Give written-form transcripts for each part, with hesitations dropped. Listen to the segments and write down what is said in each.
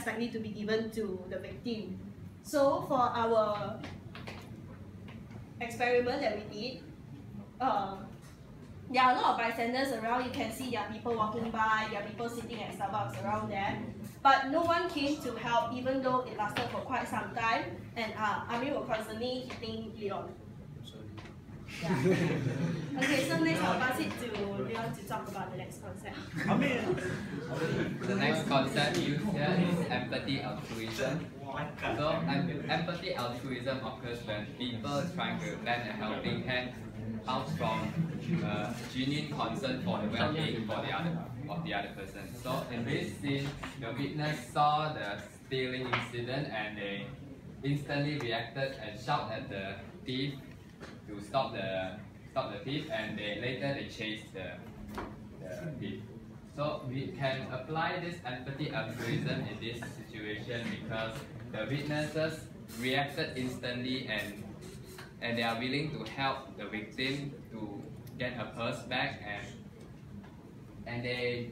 likely to be given to the victim. So for our experiment that we did, there are a lot of bystanders around. You can see there are people walking by, there are people sitting at Starbucks around there. But no one came to help, even though it lasted for quite some time. And Amir was constantly hitting Leon. Yeah. Okay, so next I'll pass it to Leon to talk about the next concept. The next concept used here is empathy altruism. So empathy altruism occurs when people are trying to lend a helping hand out from genuine concern for the well-being of the other person. So in this scene, the witness saw the stealing incident and they instantly reacted and shouted at the thief to stop the thief, and later they chased the thief. So we can apply this empathy altruism in this situation because the witnesses reacted instantly and they are willing to help the victim to get her purse back, and they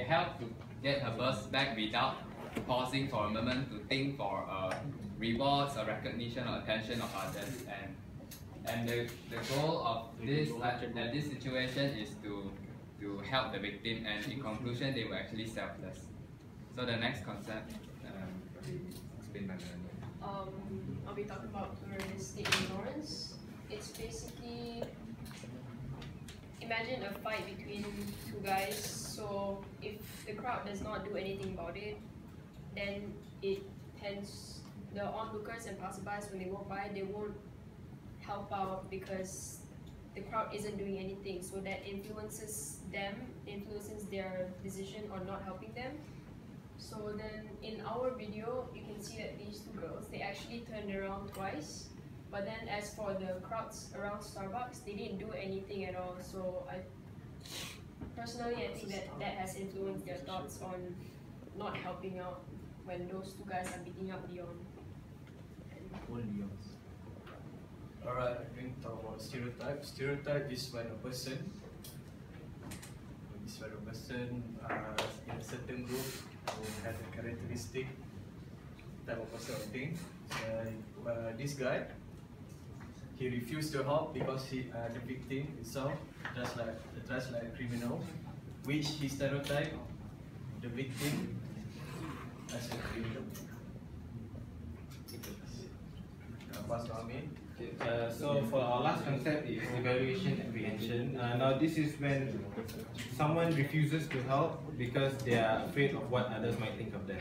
help to get her purse back without pausing for a moment to think for rewards or recognition or attention of others. And the goal of this this situation is to help the victim, and in conclusion they were actually selfless. So the next concept, explained by Melanie. I'll be talking about pluralistic ignorance. It's basically, imagine a fight between two guys. So if the crowd does not do anything about it, then it tends, the onlookers and passerbys, when they walk by, they won't help out because the crowd isn't doing anything. So that influences their decision on not helping them. So then in our video, you can see that these two girls, they actually turned around twice. But then as for the crowds around Starbucks, they didn't do anything at all. So I think that has influenced their thoughts on not helping out when those two guys are beating up Leon. Alright, I'm going to talk about stereotype. Stereotype is when a person in a certain group will have a characteristic type of person or thing. So, this guy, he refused to help because the victim itself dressed like a criminal, which he stereotyped the victim as a criminal. Pass to Amir. So for our last concept is evaluation apprehension. Now this is when someone refuses to help because they are afraid of what others might think of them.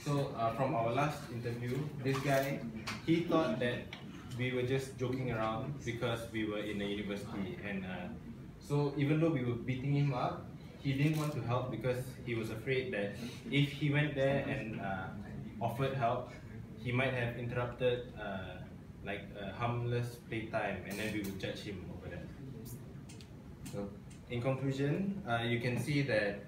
So from our last interview, this guy, he thought that we were just joking around because we were in a university, and so even though we were beating him up, he didn't want to help because he was afraid that if he went there and offered help, he might have interrupted like a harmless playtime, and then we would judge him over that. So, in conclusion, you can see that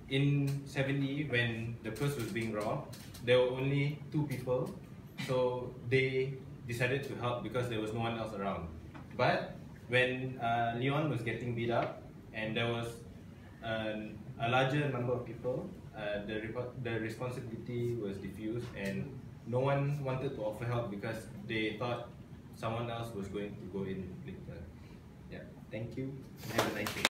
in 70, when the purse was being robbed, there were only 2 people, so they decided to help because there was no one else around. But when Leon was getting beat up and there was a larger number of people, the responsibility was diffused and no one wanted to offer help because they thought someone else was going to go in later. Yeah, thank you. Have a nice day.